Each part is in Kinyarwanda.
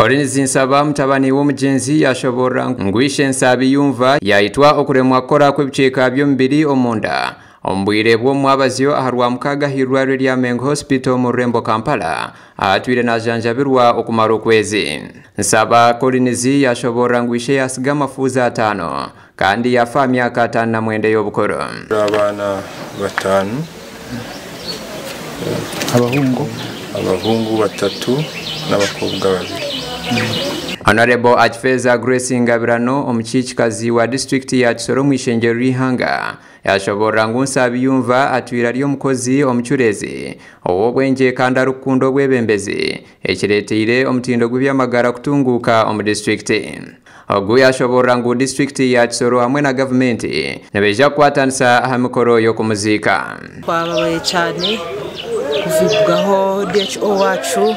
Collins Nsaba mutabani w'omugenzi yashobora ngwishe Nsabi yumva yaitwa okuremwa kora kw'ebiceka by'omubiri omunda ombwire bw'omwabaziyo aharwa mukaga hirwaro lya Mengo Hospital mu Rembo Kampala atwire najanjabirwa okumara okwezi. Nsaba Collins yashobora ngwishe yasiga amafuza 5 kandi yafa myaka 5 y'obukoro. Abana 5 abahungu 3 n'abakobwa 2. Honorable Achfeza Grace Ngabirano omukichikazi wa district ya Kisoro mwishengero Rihanga yashobora Nsabi yumva atwira lyo mukozi omuchurezi obwenje kandi arukundo bwebembezi ekireteire omutindo gw'byamagara kutunguka omu district. Ogu yashobora ngu district ya Kisoro hamwe na government nebeja kwatanisa hamikoro yo kumuzika. Kwababaye cyane kuvugaho DHO wacu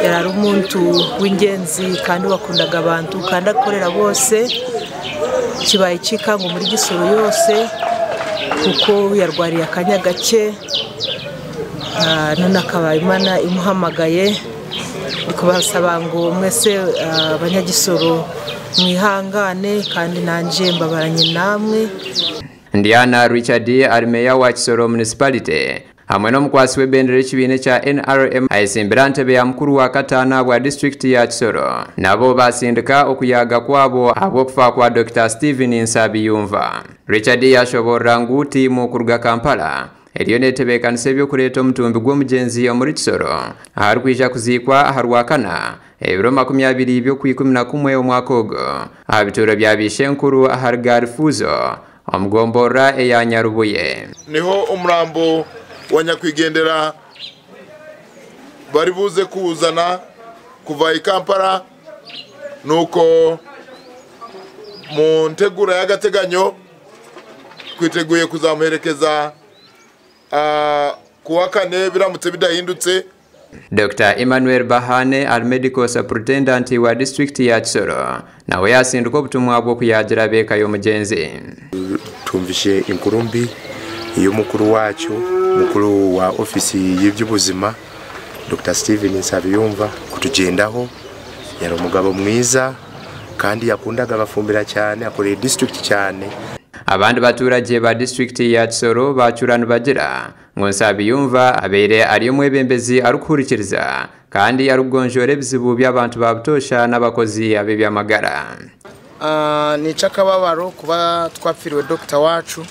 yarari umuntu w'ingenzi kandi wakundaga abantu kandi akorera bose kibaye kikango muri Gisoro yose kuko yarwariye akanya gake none akaba Imana imuhamagaye ndikubasaba ngo mwese abanyagisoro mwihangane kandi nanje mbabaranye namwe. Ndiana Richard Armeya wa Kisoro municipality hamwe n'omukwasi w'ebendera ekibine kya NRM ayisimbira ntebe ya mukuru wa katana bwa district ya Kisoro nabo basindika okuyaga kwabo habw'okufa kwa Dr. Stephen Nsabi yumva. Richard yashobora ngu timu kuruga Kampala eriyo netebekanisa ebyokuleeta omutumbi gw'omugenzi omuri Kisoro ahari kwija kuzikwa aharwakana ebiro 20 by'okwikumi omwaka ogwo aha bituro bya Bishenkuru ahari Garifuzo omugombora eya Nyarubuye. Niho umurambo wa nyakwigendera bari buze kuzana kuva i Kampala nuko mu ntegura y'agateganyo twiteguye kuzamuherekeza kuwa 4 biramutse bidahindutse. Dr. Emmanuel Bahane al-medical superintendent wa district ya Kisoro nawe yasinduka obutumwa bwo kuyagira beka y'omugenzi. Tumvishe inkurumbi iyo mukuru wacu mukuru wa ofisi y'iby'ubuzima Dr. Stephen Nsabi yumva kutugendaho yari umugabo mwiza kandi yakundaga abafumbira cyane akoreye district cyane. Abandi baturage ba district ya Kisoro bacurana bagira ngo Nsabi yumva abere ari umwebembezi arukurikiriza kandi arugonjore bizibu by'abantu babutosha n'abakozi abe byamagara. Nica kababaro kuba twapfiriwe Dr. wacu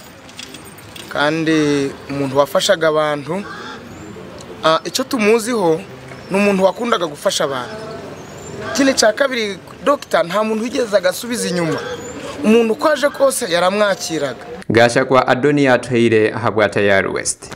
kandi umuntu wafashaga abantu icyo tumuziho n'umuntu wakundaga gufasha abantu. Kine cya kabiri Dr. nta muntu wigeze agasubiza inyuma, umuntu kwaje kose yaramwakiraga. Gasha kwa Adonia Tuheire habwa Tayari West.